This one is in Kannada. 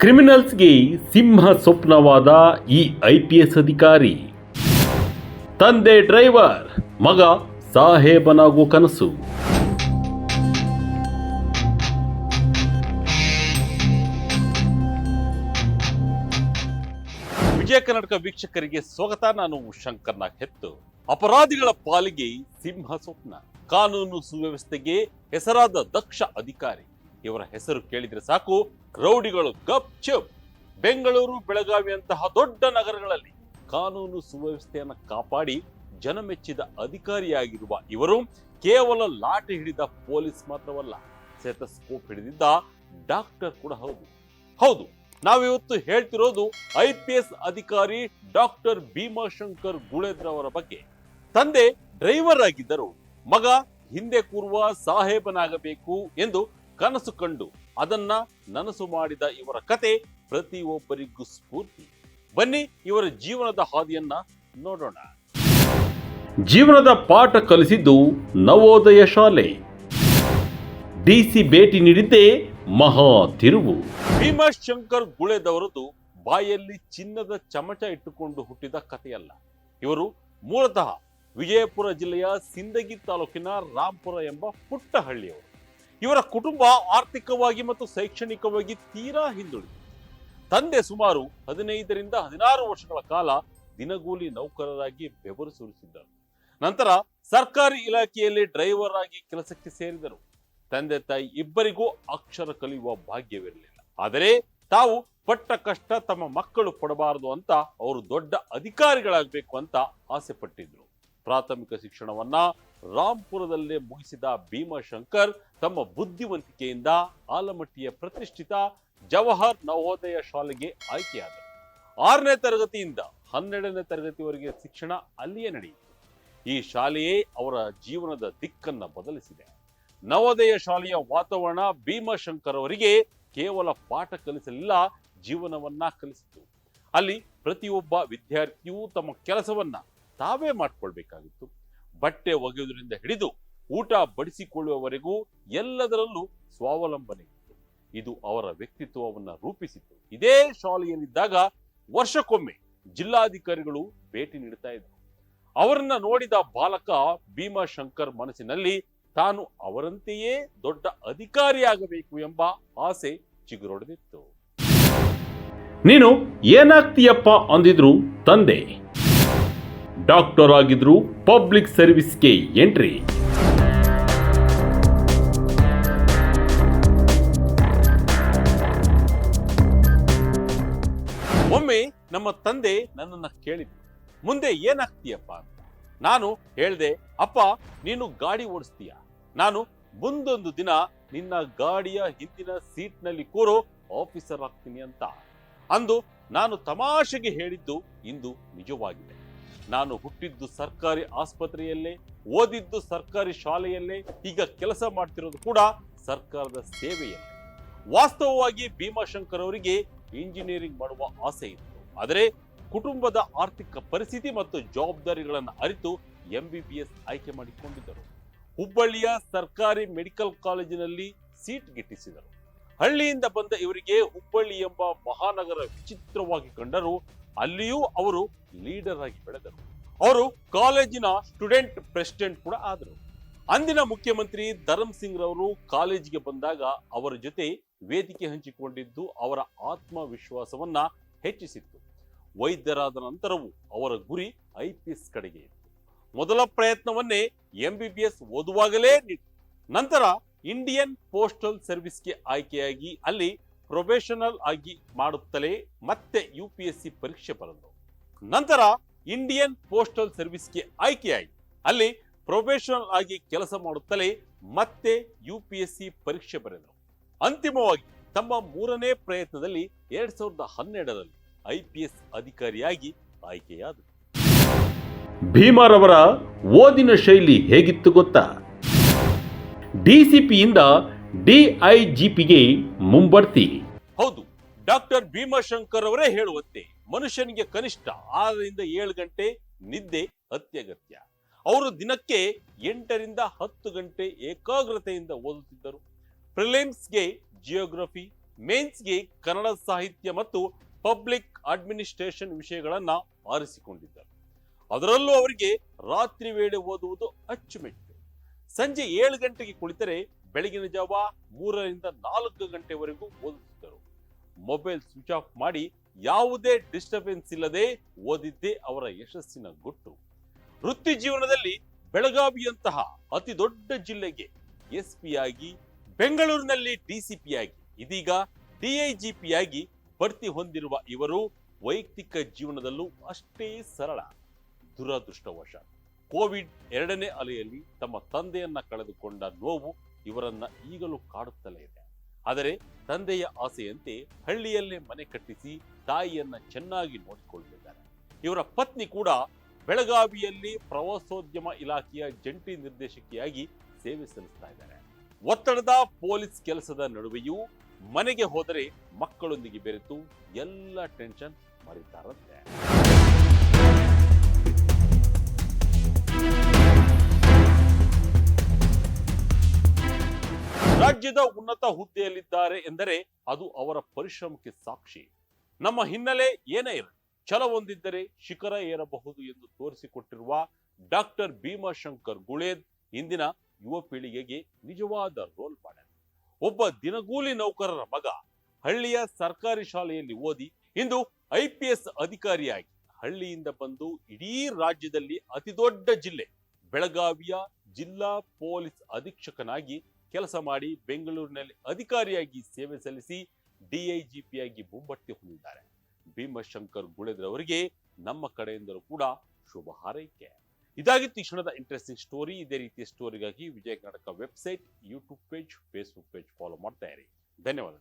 ಕ್ರಿಮಿನಲ್ಸ್ಗೆ ಸಿಂಹ ಸ್ವಪ್ನವಾದ ಈ IPS ಅಧಿಕಾರಿ. ತಂದೆ ಡ್ರೈವರ್, ಮಗ ಸಾಹೇಬನಾಗುವ ಕನಸು. ವಿಜಯ ಕರ್ನಾಟಕ ವೀಕ್ಷಕರಿಗೆ ಸ್ವಾಗತ. ನಾನು ಶಂಕರ್ನಾಗ್ ಹೆತ್ತು. ಅಪರಾಧಿಗಳ ಪಾಲಿಗೆ ಸಿಂಹ ಸ್ವಪ್ನ, ಕಾನೂನು ಸುವ್ಯವಸ್ಥೆಗೆ ಹೆಸರಾದ ದಕ್ಷ ಅಧಿಕಾರಿ. ಇವರ ಹೆಸರು ಕೇಳಿದ್ರೆ ಸಾಕು, ರೌಡಿಗಳು ಗಪ್ ಚುಪ್. ಬೆಂಗಳೂರು, ಬೆಳಗಾವಿಯಂತಹ ದೊಡ್ಡ ನಗರಗಳಲ್ಲಿ ಕಾನೂನು ಸುವ್ಯವಸ್ಥೆಯನ್ನು ಕಾಪಾಡಿ ಜನಮೆಚ್ಚಿದ ಅಧಿಕಾರಿಯಾಗಿರುವ ಇವರು ಕೇವಲ ಲಾಠಿ ಹಿಡಿದ ಪೊಲೀಸ್ ಮಾತ್ರವಲ್ಲ, ಸ್ಟೆಥೋಸ್ಕೋಪ್ ಹಿಡಿದಿದ್ದ ಡಾಕ್ಟರ್ ಕೂಡ ಹೌದು. ನಾವಿವತ್ತು ಹೇಳ್ತಿರೋದು IPS ಅಧಿಕಾರಿ ಡಾಕ್ಟರ್ ಭೀಮಾಶಂಕರ್ ಗುಳೇದ್ರವರ ಬಗ್ಗೆ. ತಂದೆ ಡ್ರೈವರ್ ಆಗಿದ್ದರು, ಮಗ ಹಿಂದೆ ಕೂರುವ ಸಾಹೇಬನಾಗಬೇಕು ಎಂದು ಕನಸು ಕಂಡು ಅದನ್ನ ನನಸು ಮಾಡಿದ ಇವರ ಕತೆ ಪ್ರತಿಯೊಬ್ಬರಿಗೂ ಸ್ಫೂರ್ತಿ. ಬನ್ನಿ ಇವರ ಜೀವನದ ಹಾದಿಯನ್ನ ನೋಡೋಣ. ಜೀವನದ ಪಾಠ ಕಲಿಸಿದ್ದು ನವೋದಯ ಶಾಲೆ. DC ಭೇಟಿ ನೀಡಿದ್ದೇ ಮಹಾ ತಿರುವು. ಭೀಮಾಶಂಕರ್ ಗುಳೇದವರದು ಬಾಯಲ್ಲಿ ಚಿನ್ನದ ಚಮಚ ಇಟ್ಟುಕೊಂಡು ಹುಟ್ಟಿದ ಕಥೆಯಲ್ಲ. ಇವರು ಮೂಲತಃ ವಿಜಯಪುರ ಜಿಲ್ಲೆಯ ಸಿಂದಗಿ ತಾಲೂಕಿನ ರಾಂಪುರ ಎಂಬ ಪುಟ್ಟ ಹಳ್ಳಿಯವರು. ಇವರ ಕುಟುಂಬ ಆರ್ಥಿಕವಾಗಿ ಮತ್ತು ಶೈಕ್ಷಣಿಕವಾಗಿ ತೀರಾ ಹಿಂದುಳಿದಿದೆ. ತಂದೆ ಸುಮಾರು 15ರಿಂದ 16 ವರ್ಷಗಳ ಕಾಲ ದಿನಗೂಲಿ ನೌಕರರಾಗಿ ಬೆವರು ಸುರಿಸಿದ್ದರು. ನಂತರ ಸರ್ಕಾರಿ ಇಲಾಖೆಯಲ್ಲಿ ಡ್ರೈವರ್ ಆಗಿ ಕೆಲಸಕ್ಕೆ ಸೇರಿದರು. ತಂದೆ ತಾಯಿ ಇಬ್ಬರಿಗೂ ಅಕ್ಷರ ಕಲಿಯುವ ಭಾಗ್ಯವಿರಲಿಲ್ಲ. ಆದರೆ ತಾವು ಪಟ್ಟ ಕಷ್ಟ ತಮ್ಮ ಮಕ್ಕಳು ಪಡಬಾರದು ಅಂತ ಅವರು ದೊಡ್ಡ ಅಧಿಕಾರಿಗಳಾಗಬೇಕು ಅಂತ ಆಸೆ ಪಟ್ಟಿದ್ರು. ಪ್ರಾಥಮಿಕ ಶಿಕ್ಷಣವನ್ನ ರಾಂಪುರದಲ್ಲೇ ಮುಗಿಸಿದ ಭೀಮಾಶಂಕರ್ ತಮ್ಮ ಬುದ್ಧಿವಂತಿಕೆಯಿಂದ ಆಲಮಟ್ಟಿಯ ಪ್ರತಿಷ್ಠಿತ ಜವಾಹರ್ ನವೋದಯ ಶಾಲೆಗೆ ಆಯ್ಕೆಯಾದರು. 6ನೇ ತರಗತಿಯಿಂದ 12ನೇ ತರಗತಿವರೆಗೆ ಶಿಕ್ಷಣ ಅಲ್ಲಿಯೇ ನಡೆಯಿತು. ಈ ಶಾಲೆಯೇ ಅವರ ಜೀವನದ ದಿಕ್ಕನ್ನ ಬದಲಿಸಿದೆ. ನವೋದಯ ಶಾಲೆಯ ವಾತಾವರಣ ಭೀಮಾಶಂಕರ್ ಅವರಿಗೆ ಕೇವಲ ಪಾಠ ಕಲಿಸಲಿಲ್ಲ, ಜೀವನವನ್ನ ಕಲಿಸಿತು. ಅಲ್ಲಿ ಪ್ರತಿಯೊಬ್ಬ ವಿದ್ಯಾರ್ಥಿಯೂ ತಮ್ಮ ಕೆಲಸವನ್ನ ತಾವೇ ಮಾಡ್ಕೊಳ್ಬೇಕಾಗಿತ್ತು. ಬಟ್ಟೆ ಒಗೆಯುವುದರಿಂದ ಹಿಡಿದು ಊಟ ಬಡಿಸಿಕೊಳ್ಳುವವರೆಗೂ ಎಲ್ಲದರಲ್ಲೂ ಸ್ವಾವಲಂಬನೆ ಇತ್ತು. ಇದು ಅವರ ವ್ಯಕ್ತಿತ್ವವನ್ನ ರೂಪಿಸಿತು. ಇದೇ ಶಾಲೆಯಲ್ಲಿದ್ದಾಗ ವರ್ಷಕ್ಕೊಮ್ಮೆ ಜಿಲ್ಲಾಧಿಕಾರಿಗಳು ಭೇಟಿ ನೀಡುತ್ತಾ ಇದ್ರು. ಅವರನ್ನ ನೋಡಿದ ಬಾಲಕ ಭೀಮಾಶಂಕರ್ ಮನಸ್ಸಿನಲ್ಲಿ ತಾನು ಅವರಂತೆಯೇ ದೊಡ್ಡ ಅಧಿಕಾರಿಯಾಗಬೇಕು ಎಂಬ ಆಸೆ ಚಿಗುರೊಡೆದಿತ್ತು. ನೀನು ಏನಾಗ್ತೀಯಪ್ಪ ಅಂದಿದ್ರು ತಂದೆ. ಡಾಕ್ಟರ್ ಆಗಿದ್ರು ಪಬ್ಲಿಕ್ ಸರ್ವಿಸ್ಗೆ ಎಂಟ್ರಿ. ಒಮ್ಮೆ ನಮ್ಮ ತಂದೆ ನನ್ನನ್ನ ಕೇಳಿದ್ರು, ಮುಂದೆ ಏನಾಗ್ತೀಯಪ್ಪ ಅಂತ. ನಾನು ಹೇಳ್ದೆ, ಅಪ್ಪ ನೀನು ಗಾಡಿ ಓಡಿಸ್ತೀಯ, ನಾನು ಮುಂದೊಂದು ದಿನ ನಿನ್ನ ಗಾಡಿಯ ಹಿಂದಿನ ಸೀಟ್ನಲ್ಲಿ ಕೂರೋ ಆಫೀಸರ್ ಆಗ್ತೀನಿ ಅಂತ. ಅಂದು ನಾನು ತಮಾಷೆಗೆ ಹೇಳಿದ್ದು ಇಂದು ನಿಜವಾಗಿದೆ. ನಾನು ಹುಟ್ಟಿದ್ದು ಸರ್ಕಾರಿ ಆಸ್ಪತ್ರೆಯಲ್ಲೇ, ಓದಿದ್ದು ಸರ್ಕಾರಿ ಶಾಲೆಯಲ್ಲೇ, ಈಗ ಕೆಲಸ ಮಾಡ್ತಿರೋದು ಕೂಡ ಸರ್ಕಾರದ ಸೇವೆಯಲ್ಲೇ. ವಾಸ್ತವವಾಗಿ ಭೀಮಾಶಂಕರ್ ಅವರಿಗೆ ಇಂಜಿನಿಯರಿಂಗ್ ಮಾಡುವ ಆಸೆ ಇತ್ತು. ಆದರೆ ಕುಟುಂಬದ ಆರ್ಥಿಕ ಪರಿಸ್ಥಿತಿ ಮತ್ತು ಜವಾಬ್ದಾರಿಗಳನ್ನು ಅರಿತು MBBS ಆಯ್ಕೆ ಮಾಡಿಕೊಂಡಿದ್ದರು. ಹುಬ್ಬಳ್ಳಿಯ ಸರ್ಕಾರಿ ಮೆಡಿಕಲ್ ಕಾಲೇಜಿನಲ್ಲಿ ಸೀಟ್ ಗಿಟ್ಟಿಸಿದರು. ಹಳ್ಳಿಯಿಂದ ಬಂದ ಇವರಿಗೆ ಹುಬ್ಬಳ್ಳಿ ಎಂಬ ಮಹಾನಗರ ವಿಚಿತ್ರವಾಗಿ ಕಂಡರು. ಅಲ್ಲಿಯೂ ಅವರು ಲೀಡರ್ ಆಗಿ ಬೆಳೆದರು. ಅವರು ಕಾಲೇಜಿನ ಸ್ಟೂಡೆಂಟ್ ಪ್ರೆಸಿಡೆಂಟ್ ಕೂಡ ಆದರು. ಅಂದಿನ ಮುಖ್ಯಮಂತ್ರಿ ಧರಮ್ ಸಿಂಗ್ ರವರು ಕಾಲೇಜಿಗೆ ಬಂದಾಗ ಅವರ ಜೊತೆ ವೇದಿಕೆ ಹಂಚಿಕೊಂಡಿದ್ದು ಅವರ ಆತ್ಮವಿಶ್ವಾಸವನ್ನ ಹೆಚ್ಚಿಸಿತ್ತು. ವೈದ್ಯರಾದ ನಂತರವೂ ಅವರ ಗುರಿ IPS ಕಡೆಗೆ ಇತ್ತು. ಮೊದಲ ಪ್ರಯತ್ನವನ್ನೇ MBBS ಓದುವಾಗಲೇ ನೀಡಿತು. ನಂತರ ಇಂಡಿಯನ್ ಪೋಸ್ಟಲ್ ಸರ್ವಿಸ್ಗೆ ಆಯ್ಕೆಯಾಗಿ ಅಲ್ಲಿ ಪ್ರೊಬೇಷನಲ್ ಆಗಿ ಮಾಡುತ್ತಲೇ ಮತ್ತೆ UPSC ಪರೀಕ್ಷೆ ಬರೆದರು. ನಂತರ ಇಂಡಿಯನ್ ಪೋಸ್ಟಲ್ ಸರ್ವಿಸ್ಗೆ ಆಯ್ಕೆಯಾಗಿ ಅಲ್ಲಿ ಪ್ರೊಬೇಷನಲ್ ಆಗಿ ಕೆಲಸ ಮಾಡುತ್ತಲೇ ಮತ್ತೆ UPSC ಪರೀಕ್ಷೆ ಬರೆದರು. ಅಂತಿಮವಾಗಿ ತಮ್ಮ 3ನೇ ಪ್ರಯತ್ನದಲ್ಲಿ 2012ರಲ್ಲಿ IPS ಅಧಿಕಾರಿಯಾಗಿ ಆಯ್ಕೆಯಾದರು. ಭೀಮಾರವರ ಓದಿನ ಶೈಲಿ ಹೇಗಿತ್ತು ಗೊತ್ತಾ? DCPಯಿಂದ DIGPಗೆ ಮುಂಬಡ್ತಿ. ಹೌದು, ಡಾಕ್ಟರ್ ಭೀಮಾಶಂಕರ್ ಅವರೇ ಹೇಳುವಂತೆ ಮನುಷ್ಯನಿಗೆ ಕನಿಷ್ಠ 6ರಿಂದ 7 ಗಂಟೆ ನಿದ್ದೆ ಅತ್ಯಗತ್ಯ. ಅವರು ದಿನಕ್ಕೆ 8ರಿಂದ 10 ಗಂಟೆ ಏಕಾಗ್ರತೆಯಿಂದ ಓದುತ್ತಿದ್ದರು. ಪ್ರಿಲಿಮ್ಸ್ಗೆ ಜಿಯೋಗ್ರಫಿ, ಮೇನ್ಸ್ಗೆ ಕನ್ನಡ ಸಾಹಿತ್ಯ ಮತ್ತು ಪಬ್ಲಿಕ್ ಅಡ್ಮಿನಿಸ್ಟ್ರೇಷನ್ ವಿಷಯಗಳನ್ನ ಆರಿಸಿಕೊಂಡಿದ್ದರು. ಅದರಲ್ಲೂ ಅವರಿಗೆ ರಾತ್ರಿ ವೇಳೆ ಓದುವುದು ಅಚ್ಚುಮೆಚ್ಚು. ಸಂಜೆ 7 ಗಂಟೆಗೆ ಕುಳಿತರೆ ಬೆಳಗಿನ ಜಾವ 3 ರಿಂದ 4 ಗಂಟೆವರೆಗೂ ಓದುತ್ತಿದ್ದರು. ಮೊಬೈಲ್ ಸ್ವಿಚ್ ಆಫ್ ಮಾಡಿ ಯಾವುದೇ ಡಿಸ್ಟರ್ಬೆನ್ಸ್ ಇಲ್ಲದೆ ಓದಿದ್ದೇ ಅವರ ಯಶಸ್ಸಿನ ಗುಟ್ಟು. ವೃತ್ತಿ ಜೀವನದಲ್ಲಿ ಬೆಳಗಾವಿಯಂತಹ ಅತಿ ದೊಡ್ಡ ಜಿಲ್ಲೆಗೆ ಎಸ್ಪಿ ಆಗಿ, ಬೆಂಗಳೂರಿನಲ್ಲಿ ಡಿಸಿಪಿ ಆಗಿ, ಇದೀಗ ಡಿಐಜಿಪಿ ಆಗಿ ಬಡ್ತಿ ಹೊಂದಿರುವ ಇವರು ವೈಯಕ್ತಿಕ ಜೀವನದಲ್ಲೂ ಅಷ್ಟೇ ಸರಳ. ದುರದೃಷ್ಟವಶ ಕೋವಿಡ್ 2ನೇ ಅಲೆಯಲ್ಲಿ ತಮ್ಮ ತಂದೆಯನ್ನ ಕಳೆದುಕೊಂಡ ನೋವು ಇವರನ್ನ ಈಗಲೂ ಕಾಡುತ್ತಲೇ ಇದೆ. ಆದರೆ ತಂದೆಯ ಆಸೆಯಂತೆ ಹಳ್ಳಿಯಲ್ಲೇ ಮನೆ ಕಟ್ಟಿಸಿ ತಾಯಿಯನ್ನ ಚೆನ್ನಾಗಿ ನೋಡಿಕೊಳ್ಳುತ್ತಿದ್ದಾರೆ. ಇವರ ಪತ್ನಿ ಕೂಡ ಬೆಳಗಾವಿಯಲ್ಲಿ ಪ್ರವಾಸೋದ್ಯಮ ಇಲಾಖೆಯ ಜಂಟಿ ನಿರ್ದೇಶಕಿಯಾಗಿ ಸೇವೆ ಸಲ್ಲಿಸ್ತಾ ಇದ್ದಾರೆ. ಒತ್ತಡದ ಪೊಲೀಸ್ ಕೆಲಸದ ನಡುವೆಯೂ ಮನೆಗೆ ಹೋದರೆ ಮಕ್ಕಳೊಂದಿಗೆ ಬೆರೆತು ಎಲ್ಲ ಟೆನ್ಷನ್ ಮರೀತಾರಂತೆ. ರಾಜ್ಯದ ಉನ್ನತ ಹುದ್ದೆಯಲ್ಲಿದ್ದಾರೆ ಎಂದರೆ ಅದು ಅವರ ಪರಿಶ್ರಮಕ್ಕೆ ಸಾಕ್ಷಿ. ನಮ್ಮ ಹಿನ್ನೆಲೆ ಏನೇ ಇರಲಿ, ಛಲ ಹೊಂದಿದ್ದರೆ ಶಿಖರ ಏರಬಹುದು ಎಂದು ತೋರಿಸಿಕೊಟ್ಟಿರುವ ಡಾಕ್ಟರ್ ಭೀಮಾಶಂಕರ್ ಗುಳೇದ್ ಇಂದಿನ ಯುವ ಪೀಳಿಗೆಗೆ ನಿಜವಾದ ರೋಲ್ ಮಾಡೆಲ್. ಒಬ್ಬ ದಿನಗೂಲಿ ನೌಕರರ ಮಗ ಹಳ್ಳಿಯ ಸರ್ಕಾರಿ ಶಾಲೆಯಲ್ಲಿ ಓದಿ ಇಂದು IPS ಅಧಿಕಾರಿಯಾಗಿ ಹಳ್ಳಿಯಿಂದ ಬಂದು ಇಡೀ ರಾಜ್ಯದಲ್ಲಿ ಅತಿದೊಡ್ಡ ಜಿಲ್ಲೆ ಬೆಳಗಾವಿಯ ಜಿಲ್ಲಾ ಪೊಲೀಸ್ ಅಧೀಕ್ಷಕನಾಗಿ ಕೆಲಸ ಮಾಡಿ ಬೆಂಗಳೂರಿನಲ್ಲಿ ಅಧಿಕಾರಿಯಾಗಿ ಸೇವೆ ಸಲ್ಲಿಸಿ ಡಿಐಜಿಪಿಯಾಗಿ ಮುಂಬಡ್ತಿ ಹೊಂದಿದ್ದಾರೆ. ಭೀಮಾಶಂಕರ್ ಗುಳೇದ್ರವರಿಗೆ ನಮ್ಮ ಕಡೆಯಿಂದಲೂ ಕೂಡ ಶುಭ ಹಾರೈಕೆ. ಇದಾಗಿತ್ತು ಈ ಕ್ಷಣದ ಇಂಟ್ರೆಸ್ಟಿಂಗ್ ಸ್ಟೋರಿ. ಇದೇ ರೀತಿಯ ಸ್ಟೋರಿಗಾಗಿ Vijaya Karnataka website, YouTube page, Facebook page follow ಮಾಡ್ತಾ ಇರಿ. ಧನ್ಯವಾದ.